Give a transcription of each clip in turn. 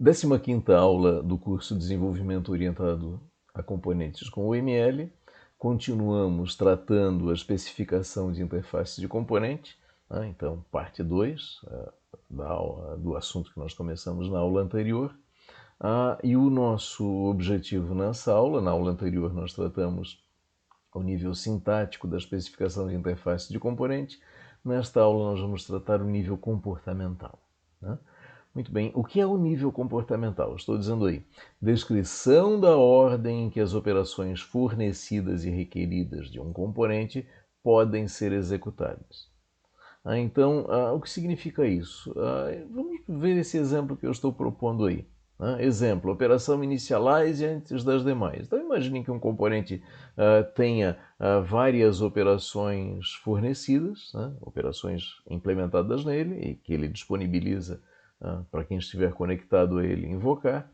15ª aula do curso Desenvolvimento Orientado a Componentes com UML. Continuamos tratando a especificação de interfaces de componente, né? Então, parte 2 do assunto que nós começamos na aula anterior. E o nosso objetivo nessa aula, na aula anterior nós tratamos o nível sintático da especificação de interface de componente. Nesta aula nós vamos tratar o nível comportamental, né? Muito bem, o que é o nível comportamental? Estou dizendo aí, descrição da ordem em que as operações fornecidas e requeridas de um componente podem ser executadas. Então, o que significa isso? Vamos ver esse exemplo que eu estou propondo aí. Exemplo, operação initialize antes das demais. Então, imagine que um componente tenha várias operações fornecidas, operações implementadas nele e que ele disponibiliza para quem estiver conectado a ele invocar.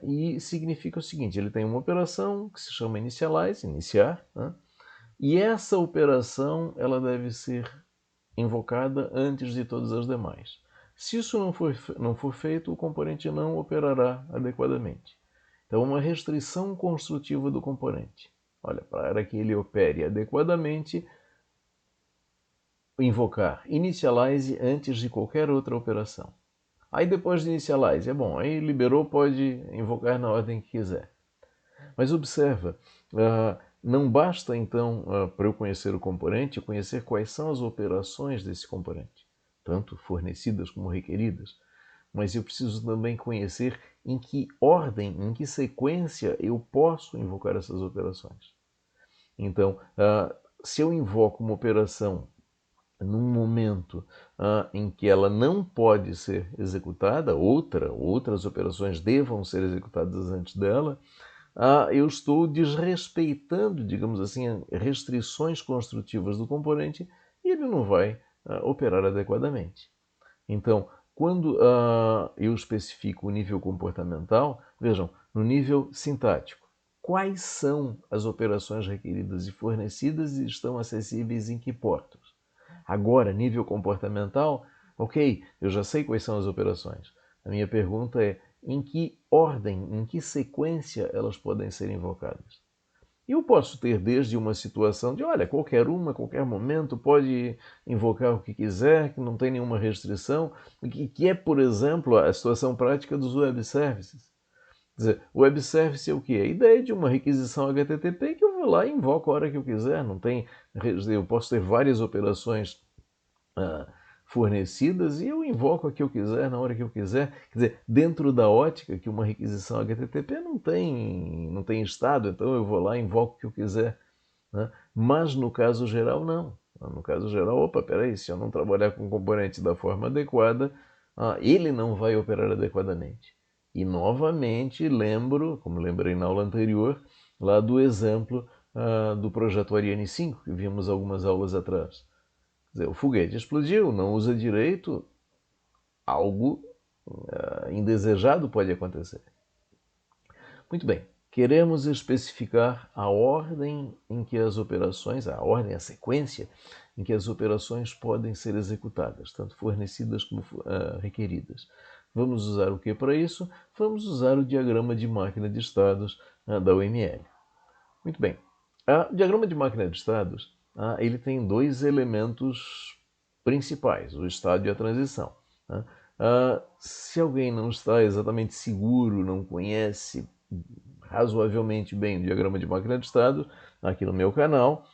E significa o seguinte, ele tem uma operação que se chama initialize, iniciar, e essa operação ela deve ser invocada antes de todas as demais. Se isso não for feito, o componente não operará adequadamente. Então, uma restrição construtiva do componente. Olha, para que ele opere adequadamente, invocar initialize antes de qualquer outra operação. Aí depois de initialize, é bom, aí liberou, pode invocar na ordem que quiser. Mas observa, não basta então para eu conhecer o componente, conhecer quais são as operações desse componente, tanto fornecidas como requeridas, mas eu preciso também conhecer em que ordem, em que sequência eu posso invocar essas operações. Então, se eu invoco uma operação num momento em que ela não pode ser executada, outras operações devam ser executadas antes dela, eu estou desrespeitando, digamos assim, restrições construtivas do componente e ele não vai operar adequadamente. Então, quando eu especifico o nível comportamental, vejam, no nível sintático, quais são as operações requeridas e fornecidas e estão acessíveis em que portos? Agora, nível comportamental, ok, eu já sei quais são as operações. A minha pergunta é, em que ordem, em que sequência elas podem ser invocadas? Eu posso ter desde uma situação de, olha, qualquer uma, qualquer momento, pode invocar o que quiser, que não tem nenhuma restrição, que é, por exemplo, a situação prática dos web services. Quer dizer, o web service é o quê? A ideia de uma requisição HTTP que eu vou lá e invoco a hora que eu quiser. Não tem, eu posso ter várias operações fornecidas e eu invoco a que eu quiser, na hora que eu quiser. Quer dizer, dentro da ótica que uma requisição HTTP não tem estado, então eu vou lá e invoco o que eu quiser. Né? Mas no caso geral, não. No caso geral, opa, peraí, se eu não trabalhar com o componente da forma adequada, ele não vai operar adequadamente. E novamente lembro, como lembrei na aula anterior, lá do exemplo do projeto Ariane 5, que vimos algumas aulas atrás. Quer dizer, o foguete explodiu, não usa direito, algo indesejado pode acontecer. Muito bem, queremos especificar a ordem em que as operações, a ordem, a sequência em que as operações podem ser executadas, tanto fornecidas como requeridas. Vamos usar o que para isso? Vamos usar o diagrama de máquina de estados da UML. Muito bem, o diagrama de máquina de estados ele tem dois elementos principais, o estado e a transição. Se alguém não está exatamente seguro, não conhece razoavelmente bem o diagrama de máquina de estado, aqui no meu canal,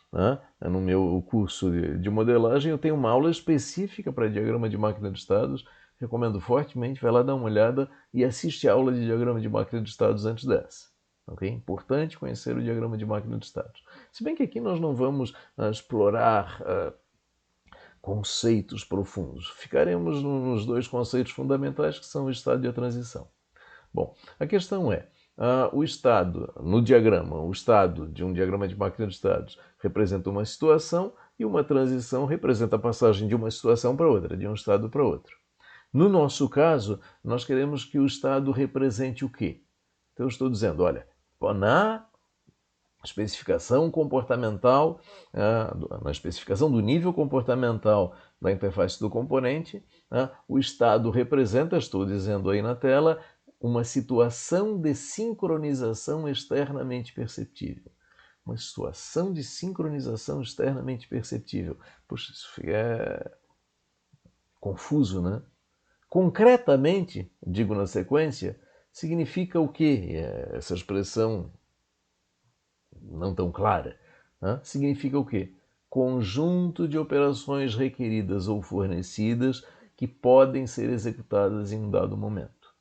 no meu curso de modelagem, eu tenho uma aula específica para diagrama de máquina de estados. Recomendo fortemente, vai lá dar uma olhada e assiste a aula de diagrama de máquina de estados antes dessa. Okay? Importante conhecer o diagrama de máquina de estados. Se bem que aqui nós não vamos explorar conceitos profundos. Ficaremos nos dois conceitos fundamentais que são o estado e a transição. Bom, a questão é, o estado, no diagrama, o estado de um diagrama de máquina de estados representa uma situação e uma transição representa a passagem de uma situação para outra, de um estado para outro. No nosso caso, nós queremos que o estado represente o quê? Então eu estou dizendo, olha, especificação comportamental, na especificação do nível comportamental da interface do componente, o estado representa, estou dizendo aí na tela, uma situação de sincronização externamente perceptível. Uma situação de sincronização externamente perceptível. Puxa, isso fica confuso, né? Concretamente, digo na sequência, significa o quê? Essa expressão não tão clara. Significa o quê? Conjunto de operações requeridas ou fornecidas que podem ser executadas em um dado momento.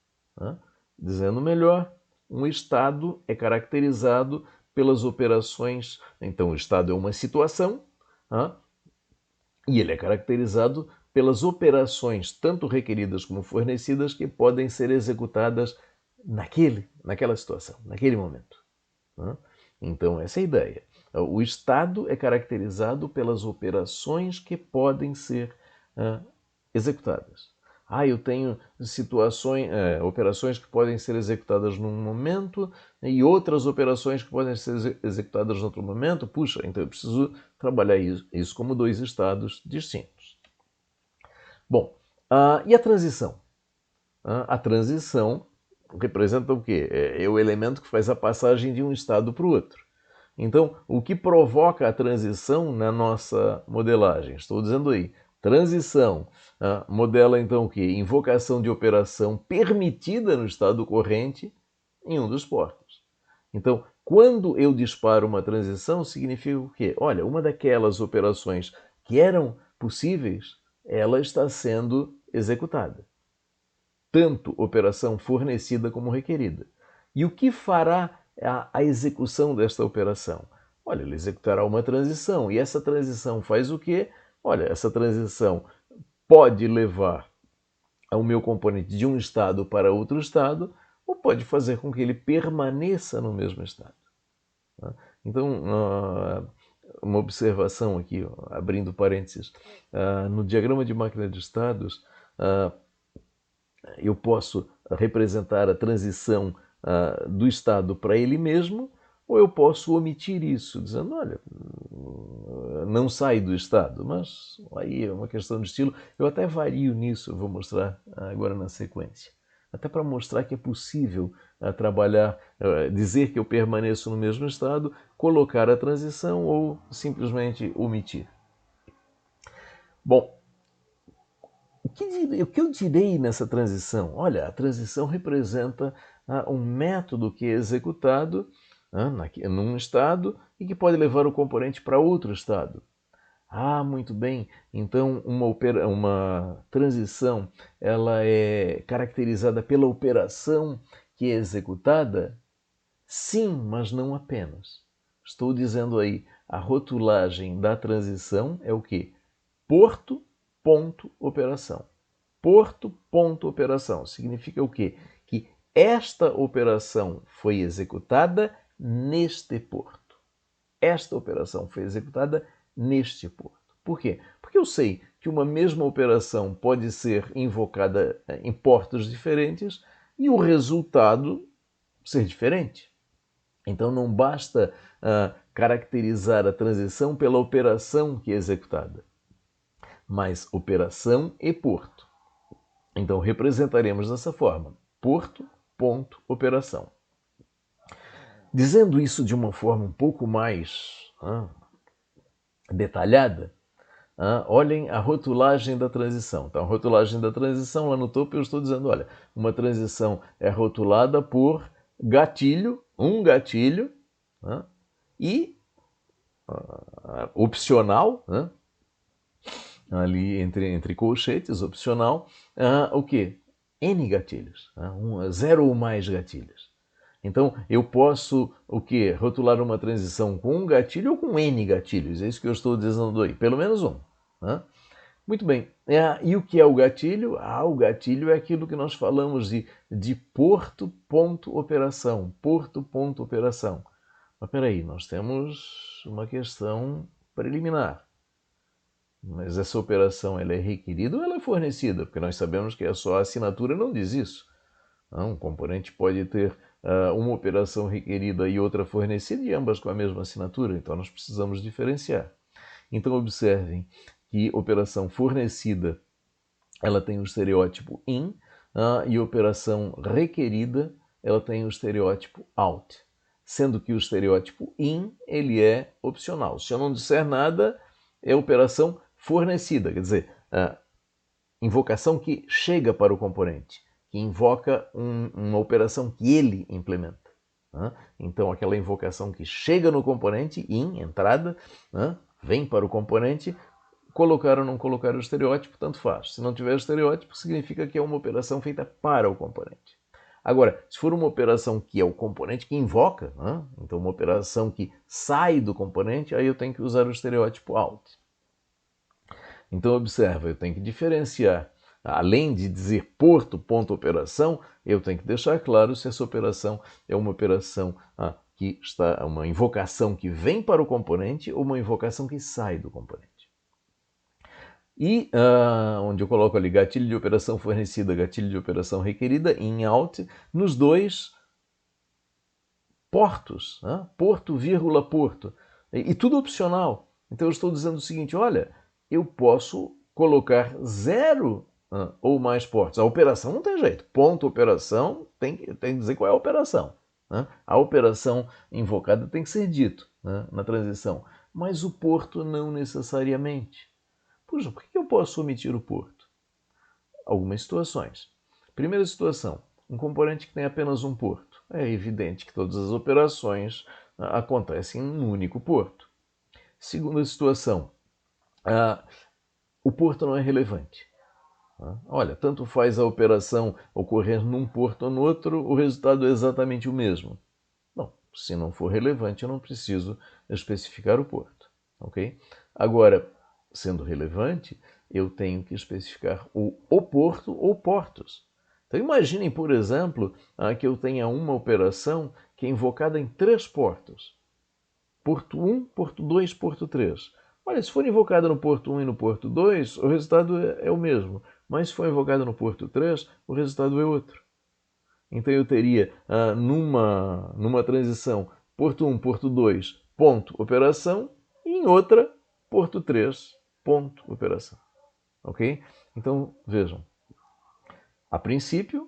Dizendo melhor, um estado é caracterizado pelas operações. Então, o estado é uma situação, e ele é caracterizado pelas operações, tanto requeridas como fornecidas, que podem ser executadas naquela situação, naquele momento. Então, essa é a ideia. O estado é caracterizado pelas operações que podem ser executadas. Eu tenho operações que podem ser executadas num momento e outras operações que podem ser executadas em outro momento. Puxa, então eu preciso trabalhar isso como dois estados distintos. Bom, e a transição? A transição representa o quê? É o elemento que faz a passagem de um estado para o outro. Então, o que provoca a transição na nossa modelagem? Estou dizendo aí, transição modela então o quê? Invocação de operação permitida no estado corrente em um dos portos. Então, quando eu disparo uma transição, significa o quê? Olha, uma daquelas operações que eram possíveis, ela está sendo executada. Tanto operação fornecida como requerida. E o que fará a execução desta operação? Olha, ele executará uma transição. E essa transição faz o quê? Olha, essa transição pode levar o meu componente de um estado para outro estado, ou pode fazer com que ele permaneça no mesmo estado. Então, uma observação aqui, abrindo parênteses, no diagrama de máquina de estados, eu posso representar a transição do estado para ele mesmo, ou eu posso omitir isso, dizendo, olha, não sai do estado, mas aí é uma questão de estilo. Eu até vario nisso, eu vou mostrar agora na sequência. Até para mostrar que é possível trabalhar, dizer que eu permaneço no mesmo estado, colocar a transição ou simplesmente omitir. Bom, o que eu direi nessa transição? Olha, a transição representa um método que é executado num estado e que pode levar o componente para outro estado. Muito bem. Então, uma transição ela é caracterizada pela operação que é executada? Sim, mas não apenas. Estou dizendo aí, a rotulagem da transição é o quê? Porto, ponto, operação. Porto, ponto, operação. Significa o quê? Que esta operação foi executada neste porto. Esta operação foi executada neste porto. Por quê? Porque eu sei que uma mesma operação pode ser invocada em portos diferentes e o resultado ser diferente. Então não basta caracterizar a transição pela operação que é executada, mas operação e porto. Então representaremos dessa forma: porto, ponto, operação. Dizendo isso de uma forma um pouco mais detalhada, olhem a rotulagem da transição. Então, a rotulagem da transição, lá no topo eu estou dizendo, olha, uma transição é rotulada por gatilho, um gatilho, e opcional, ali entre colchetes, opcional, o quê? N gatilhos, 0 ou mais gatilhos. Então, eu posso o quê? Rotular uma transição com um gatilho ou com N gatilhos. É isso que eu estou dizendo aí. Pelo menos um. Muito bem. E o que é o gatilho? O gatilho é aquilo que nós falamos de porto, ponto, operação. Porto, ponto, operação. Mas espera aí, nós temos uma questão preliminar. Mas essa operação ela é requerida ou ela é fornecida? Porque nós sabemos que só a assinatura não diz isso. Um componente pode ter uma operação requerida e outra fornecida, e ambas com a mesma assinatura, então nós precisamos diferenciar. Então observem que operação fornecida ela tem o estereótipo in, e operação requerida ela tem o estereótipo out, sendo que o estereótipo in ele é opcional. Se eu não disser nada, é operação fornecida, quer dizer, invocação que chega para o componente, que invoca uma operação que ele implementa. Então, aquela invocação que chega no componente, in, entrada, vem para o componente, colocar ou não colocar o estereótipo, tanto faz. Se não tiver o estereótipo, significa que é uma operação feita para o componente. Agora, se for uma operação que é o componente que invoca, então uma operação que sai do componente, aí eu tenho que usar o estereótipo out. Então, observa, eu tenho que diferenciar. Além de dizer porto, ponto, operação, eu tenho que deixar claro se essa operação é uma operação que está, uma invocação que vem para o componente ou uma invocação que sai do componente. E onde eu coloco ali gatilho de operação fornecida, gatilho de operação requerida, in, out, nos dois portos, porto, vírgula, porto. E tudo opcional. Então eu estou dizendo o seguinte, olha, eu posso colocar 0 ou mais portos. A operação não tem jeito. Ponto, operação, tem que dizer qual é a operação. A operação invocada tem que ser dito na transição. Mas o porto não necessariamente. Puxa, por que eu posso omitir o porto? Algumas situações. Primeira situação, um componente que tem apenas um porto. É evidente que todas as operações acontecem num único porto. Segunda situação, o porto não é relevante. Olha, tanto faz a operação ocorrer num porto ou no outro, o resultado é exatamente o mesmo. Bom, se não for relevante, eu não preciso especificar o porto. Ok? Agora, sendo relevante, eu tenho que especificar o porto ou portos. Então imaginem, por exemplo, que eu tenha uma operação que é invocada em 3 portos. Porto 1, porto 2, porto 3. Olha, se for invocada no porto 1 e no porto 2, o resultado é o mesmo. Mas se for invocada no porto 3, o resultado é outro. Então eu teria numa transição porto 1, porto 2, ponto, operação, e em outra, porto 3, ponto, operação. Ok? Então, vejam. A princípio,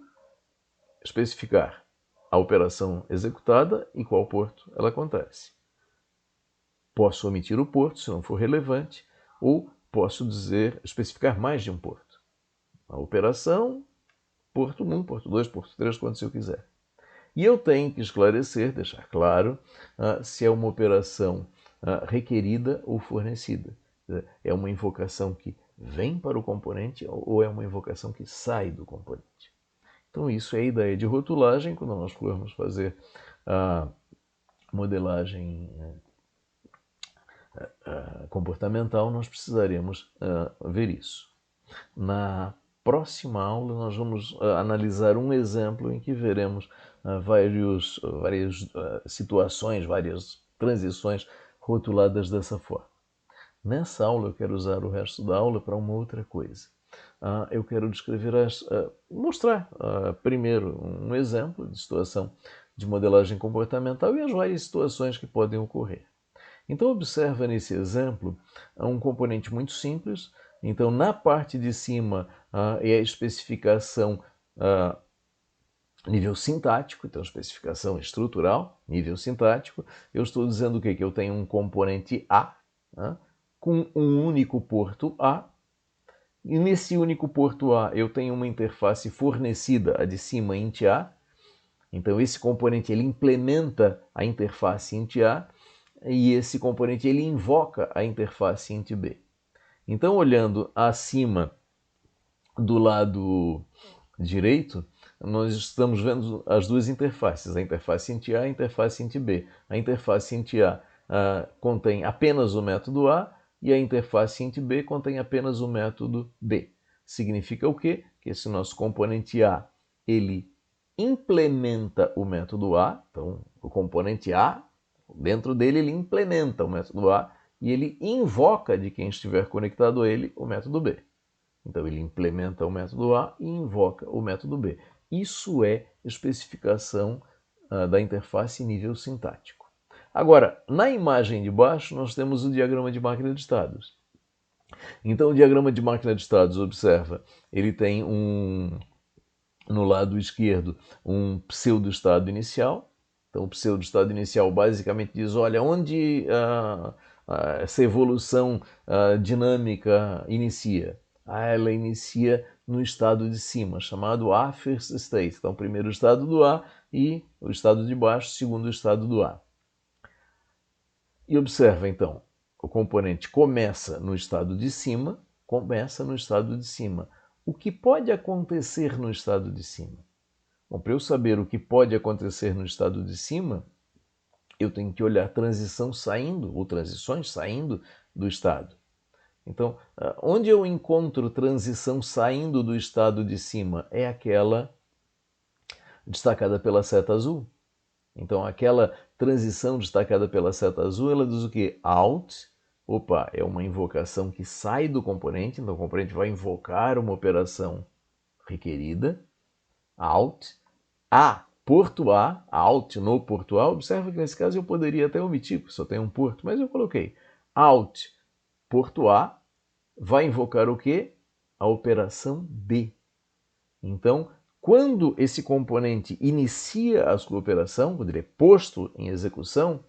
especificar a operação executada e qual porto ela acontece. Posso omitir o porto, se não for relevante, ou posso especificar mais de um porto. A operação, porto 1, porto 2, porto 3, quantos eu quiser. E eu tenho que esclarecer, deixar claro, se é uma operação requerida ou fornecida. É uma invocação que vem para o componente ou é uma invocação que sai do componente. Então isso é a ideia de rotulagem. Quando nós formos fazer a modelagem comportamental, nós precisaremos ver isso. Na próxima aula nós vamos analisar um exemplo em que veremos várias situações, várias transições rotuladas dessa forma. Nessa aula eu quero usar o resto da aula para uma outra coisa. Eu quero mostrar primeiro um exemplo de situação de modelagem comportamental e as várias situações que podem ocorrer. Então observa nesse exemplo um componente muito simples. Então na parte de cima é a especificação nível sintático, então especificação estrutural, nível sintático. Eu estou dizendo o quê? Que eu tenho um componente A com um único porto A, e nesse único porto A eu tenho uma interface fornecida, a de cima int A. Então esse componente ele implementa a interface int A, e esse componente ele invoca a interface int B. Então olhando acima do lado direito, nós estamos vendo as duas interfaces, a interface int A e a interface int B. A interface int A contém apenas o método A e a interface int B contém apenas o método B. Significa o quê? Que esse nosso componente A, ele implementa o método A, então o componente A, dentro dele ele implementa o método A e ele invoca de quem estiver conectado a ele o método B. Então ele implementa o método A e invoca o método B. Isso é especificação da interface nível sintático. Agora, na imagem de baixo, nós temos o diagrama de máquina de estados. Então, o diagrama de máquina de estados, observa, ele tem no lado esquerdo um pseudo-estado inicial. Então, o pseudo-estado inicial basicamente diz, olha, onde essa evolução dinâmica inicia? Ela inicia no estado de cima, chamado A first state. Então, primeiro estado do A e o estado de baixo, segundo estado do A. E observa, então, o componente começa no estado de cima, O que pode acontecer no estado de cima? Bom, para eu saber o que pode acontecer no estado de cima, eu tenho que olhar transição saindo, ou transições saindo do estado. Então, onde eu encontro transição saindo do estado de cima? É aquela destacada pela seta azul. Então, aquela transição destacada pela seta azul, ela diz o quê? Out. Opa, é uma invocação que sai do componente, então o componente vai invocar uma operação requerida. Out. Porto A, out no porto A. Observa que nesse caso eu poderia até omitir, porque só tem um porto, mas eu coloquei. Out, porto A, vai invocar o quê? A operação B. Então, quando esse componente inicia a sua operação, quando ele é posto em execução,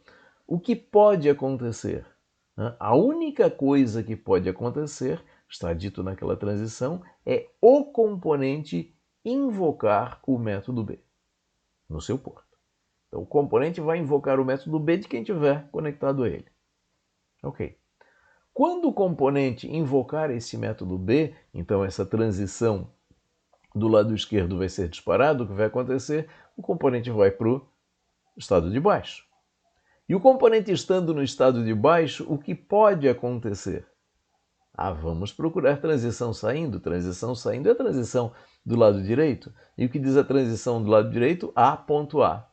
o que pode acontecer? A única coisa que pode acontecer, está dito naquela transição, é o componente invocar o método B no seu porto. Então, o componente vai invocar o método B de quem tiver conectado a ele. Ok. Quando o componente invocar esse método B, então essa transição do lado esquerdo vai ser disparado, o que vai acontecer? O componente vai para o estado de baixo. E o componente estando no estado de baixo, o que pode acontecer? Vamos procurar transição saindo. Transição saindo é a transição do lado direito. E o que diz a transição do lado direito? A.A.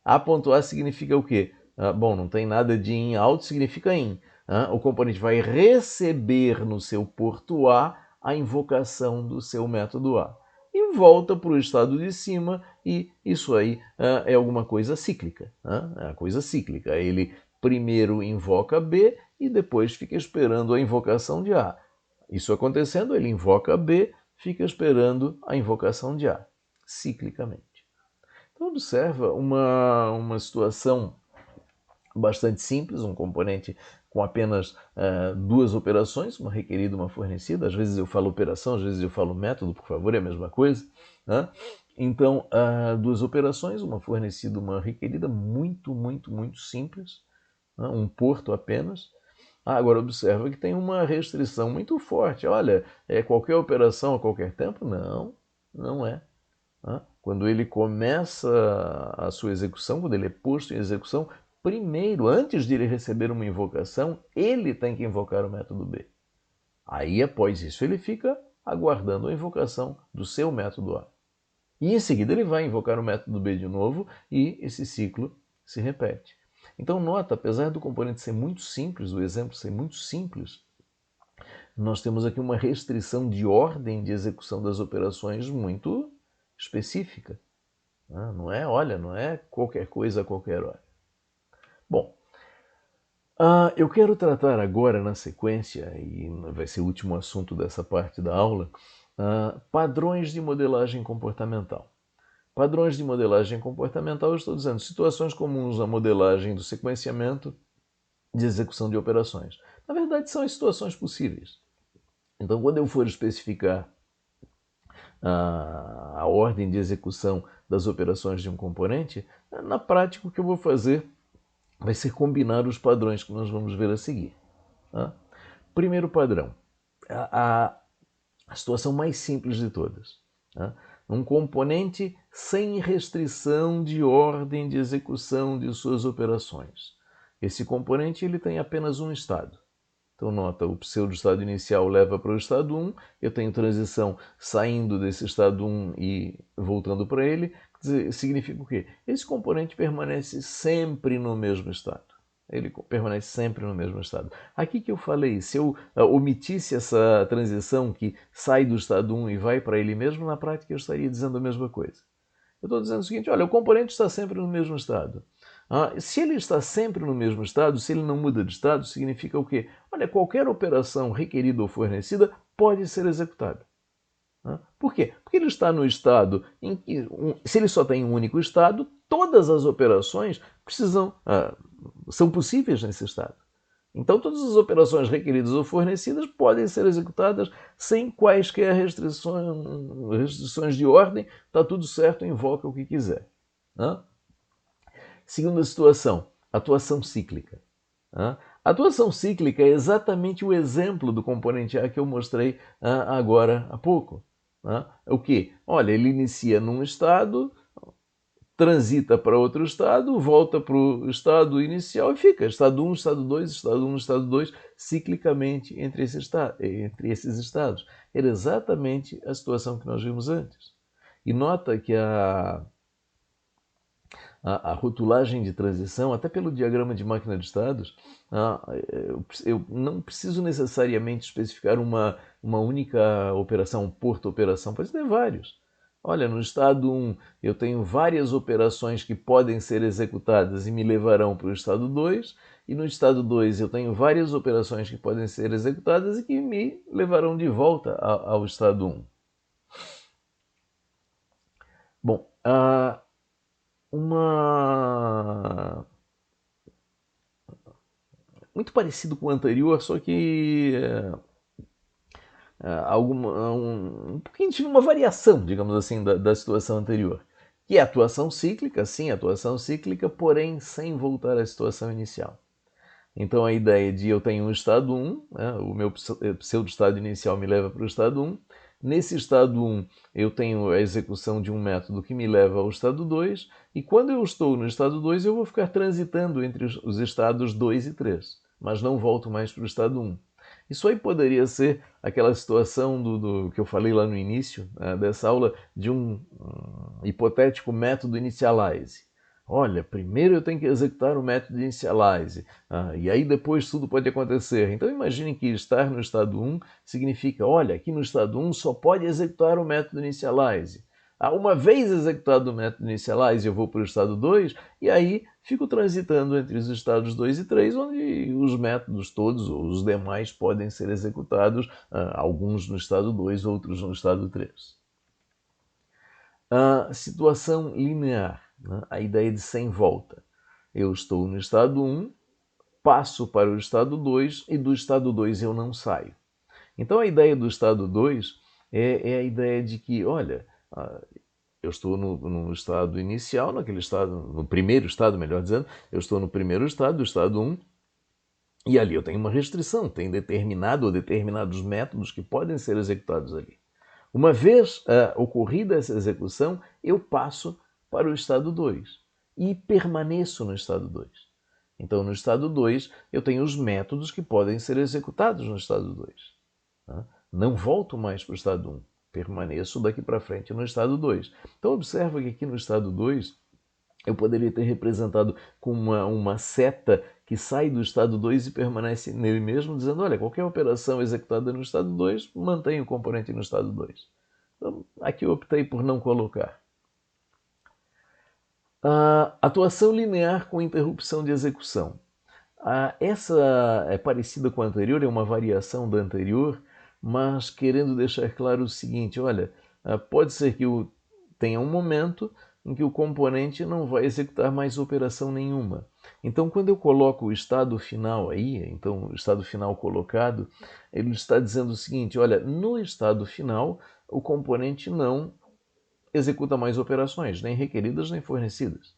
A.A significa o quê? Bom, não tem nada de in-out, significa in. O componente vai receber no seu porto a invocação do seu método A. E volta para o estado de cima, e isso aí é alguma coisa cíclica. É uma coisa cíclica. Ele primeiro invoca B e depois fica esperando a invocação de A. Isso acontecendo, ele invoca B, fica esperando a invocação de A, ciclicamente. Então, observa uma situação bastante simples, um componente com apenas duas operações, uma requerida e uma fornecida. Às vezes eu falo operação, às vezes eu falo método, por favor, é a mesma coisa. Né? Então, duas operações, uma fornecida e uma requerida, muito simples, né? Um porto apenas. Agora, observa que tem uma restrição muito forte. Olha, é qualquer operação a qualquer tempo? Não, não é. Quando ele começa a sua execução, quando ele é posto em execução, primeiro, antes de ele receber uma invocação, ele tem que invocar o método B. Aí, após isso, ele fica aguardando a invocação do seu método A. E em seguida ele vai invocar o método B de novo e esse ciclo se repete. Então nota, apesar do componente ser muito simples, do exemplo ser muito simples, nós temos aqui uma restrição de ordem de execução das operações muito específica. Não é, olha, não é qualquer coisa a qualquer hora. Bom, eu quero tratar agora na sequência, e vai ser o último assunto dessa parte da aula, padrões de modelagem comportamental. Padrões de modelagem comportamental, eu estou dizendo, situações comuns à modelagem do sequenciamento de execução de operações. Na verdade, são as situações possíveis. Então, quando eu for especificar a ordem de execução das operações de um componente, na prática o que eu vou fazer vai ser combinar os padrões que nós vamos ver a seguir. Primeiro padrão, a situação mais simples de todas. Um componente sem restrição de ordem de execução de suas operações. Esse componente ele tem apenas um estado. Então nota, o pseudo-estado inicial leva para o estado 1, eu tenho transição saindo desse estado 1 e voltando para ele. Significa o quê? Esse componente permanece sempre no mesmo estado. Ele permanece sempre no mesmo estado. Aqui que eu falei, se eu omitisse essa transição que sai do estado 1 e vai para ele mesmo, na prática eu estaria dizendo a mesma coisa. Eu estou dizendo o seguinte, olha, o componente está sempre no mesmo estado. Se ele está sempre no mesmo estado, se ele não muda de estado, significa o quê? Olha, qualquer operação requerida ou fornecida pode ser executada. Por quê? Porque ele está no estado em que, se ele só tem um único estado, todas as operações são possíveis nesse estado. Então, todas as operações requeridas ou fornecidas podem ser executadas sem quaisquer restrições de ordem. Está tudo certo, invoca o que quiser. Segunda situação, atuação cíclica. A atuação cíclica é exatamente o exemplo do componente A que eu mostrei agora há pouco. O que? Olha, ele inicia num estado, transita para outro estado, volta para o estado inicial e fica estado 1, estado 2, estado 1, estado 2, ciclicamente entre esses estados. Era exatamente a situação que nós vimos antes. E nota que a rotulagem de transição, até pelo diagrama de máquina de estados, eu não preciso necessariamente especificar uma única operação, porta-operação, pode ter vários. Olha, no estado 1 eu tenho várias operações que podem ser executadas e me levarão para o estado 2, e no estado 2 eu tenho várias operações que podem ser executadas e que me levarão de volta ao estado 1. Bom, muito parecido com o anterior, só que um pouquinho de uma variação, digamos assim, da situação anterior. Que é a atuação cíclica, sim, atuação cíclica, porém sem voltar à situação inicial. Então a ideia de eu tenho um estado 1, o meu pseudo-estado inicial me leva para o estado 1. Nesse estado 1 eu tenho a execução de um método que me leva ao estado 2, e quando eu estou no estado 2 eu vou ficar transitando entre os estados 2 e 3, mas não volto mais para o estado 1. Isso aí poderia ser aquela situação do que eu falei lá no início dessa aula, de um hipotético método initialize. Olha, primeiro eu tenho que executar o método initialize, e aí depois tudo pode acontecer. Então imagine que estar no estado 1 significa, olha, aqui no estado 1 só pode executar o método initialize. Uma vez executado o método initialize, eu vou para o estado 2, e aí fico transitando entre os estados 2 e 3, onde os métodos todos, ou os demais, podem ser executados, alguns no estado 2, outros no estado 3. Situação linear, a ideia de sem volta. Eu estou no estado 1, passo para o estado 2 e do estado 2 eu não saio. Então a ideia do estado 2 é a ideia de que, olha, eu estou no estado inicial, naquele estado, no primeiro estado, melhor dizendo, eu estou no primeiro estado, do estado 1, e ali eu tenho uma restrição, tenho determinados métodos que podem ser executados ali. Uma vez ocorrida essa execução, eu passo para o estado 2 e permaneço no estado 2. Então, no estado 2, eu tenho os métodos que podem ser executados no estado 2. Não volto mais para o estado 1, permaneço daqui para frente no estado 2. Então, observa que aqui no estado 2, eu poderia ter representado com uma seta que sai do estado 2 e permanece nele mesmo, dizendo, olha, qualquer operação executada no estado 2 mantém o componente no estado 2. Então, aqui eu optei por não colocar. Atuação linear com interrupção de execução. Essa é parecida com a anterior, é uma variação da anterior, mas querendo deixar claro o seguinte, olha, pode ser que tenha um momento em que o componente não vai executar mais operação nenhuma. Então, quando eu coloco o estado final aí, então o estado final colocado, ele está dizendo o seguinte, olha, no estado final, o componente não executa mais operações, nem requeridas nem fornecidas.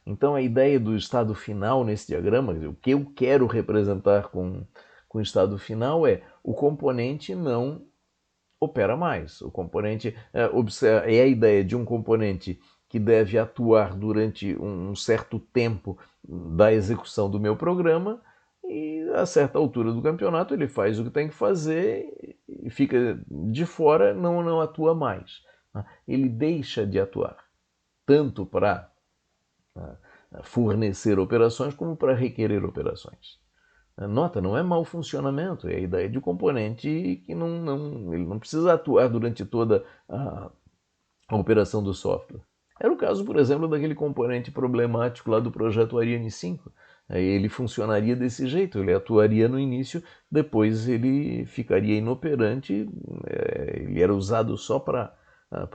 Então, a ideia do estado final nesse diagrama, o que eu quero representar com o estado final é o componente não opera mais. O componente é a ideia de um componente que deve atuar durante um certo tempo da execução do meu programa e a certa altura do campeonato ele faz o que tem que fazer e fica de fora, não atua mais. Ele deixa de atuar, tanto para fornecer operações como para requerer operações. Nota, não é mau funcionamento, é a ideia de um componente que ele não precisa atuar durante toda a operação do software. Era o caso, por exemplo, daquele componente problemático lá do projeto Ariane 5. Ele funcionaria desse jeito, ele atuaria no início, depois ele ficaria inoperante, ele era usado só para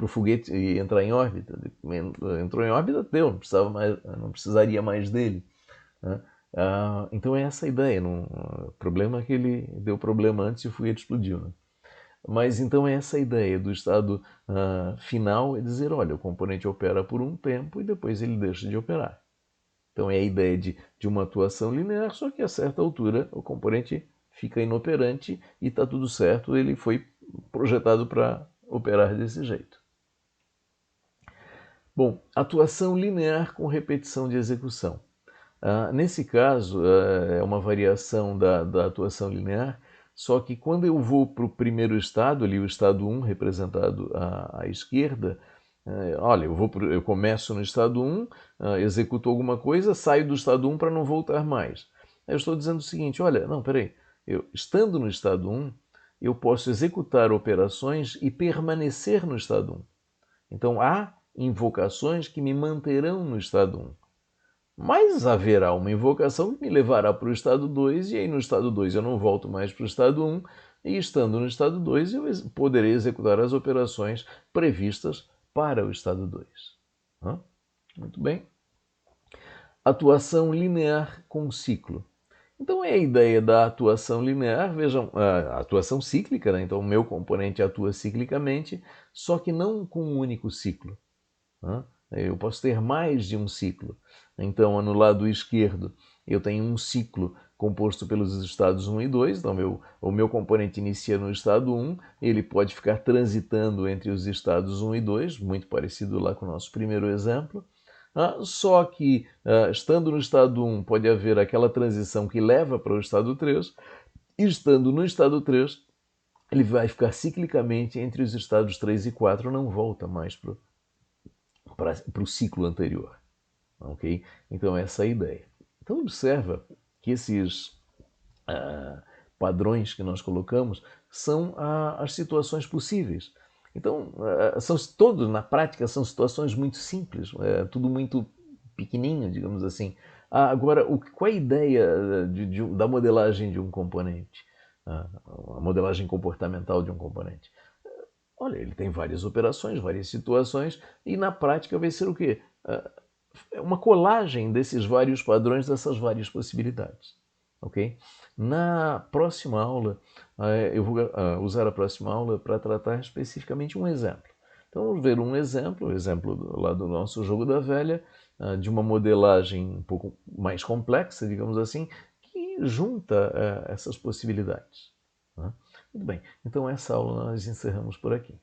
o foguete entrar em órbita. Entrou em órbita, deu, não precisaria mais dele. Né? Então é essa a ideia. O problema é que ele deu problema antes e o foguete explodiu. Né? Mas então é essa a ideia do estado final, é dizer, olha, o componente opera por um tempo e depois ele deixa de operar. Então é a ideia de uma atuação linear, só que a certa altura o componente fica inoperante e está tudo certo, ele foi projetado para operar desse jeito. Bom, atuação linear com repetição de execução. Nesse caso, é uma variação da atuação linear, só que quando eu vou para o primeiro estado, ali o estado 1, representado à esquerda, olha, eu começo no estado 1, executo alguma coisa, saio do estado 1 para não voltar mais. Eu estou dizendo o seguinte, olha, não, peraí, estando no estado 1, eu posso executar operações e permanecer no estado 1. Então há invocações que me manterão no estado 1. Mas haverá uma invocação que me levará para o estado 2, e aí no estado 2 eu não volto mais para o estado 1, e estando no estado 2 eu poderei executar as operações previstas para o estado 2. Muito bem. Atuação linear com ciclo. Então é a ideia da atuação linear, vejam, a atuação cíclica, né? Então o meu componente atua ciclicamente, só que não com um único ciclo. Eu posso ter mais de um ciclo. Então, no lado esquerdo, eu tenho um ciclo composto pelos estados 1 e 2. Então, o meu componente inicia no estado 1, ele pode ficar transitando entre os estados 1 e 2, muito parecido lá com o nosso primeiro exemplo. Só que, estando no estado 1, pode haver aquela transição que leva para o estado 3, e estando no estado 3, ele vai ficar ciclicamente entre os estados 3 e 4, não volta mais para o ciclo anterior. Okay? Então essa é a ideia. Então observa que esses padrões que nós colocamos são as situações possíveis. Então, na prática, são situações muito simples, tudo muito pequenininho, digamos assim. Agora, qual é a ideia da modelagem de um componente? A modelagem comportamental de um componente? Olha, ele tem várias operações, várias situações, e na prática vai ser o quê? É uma colagem desses vários padrões, dessas várias possibilidades. Ok? Na próxima aula, eu vou usar a próxima aula para tratar especificamente um exemplo. Então vamos ver um exemplo, o exemplo lá do nosso jogo da velha, de uma modelagem um pouco mais complexa, digamos assim, que junta essas possibilidades. Muito bem, então essa aula nós encerramos por aqui.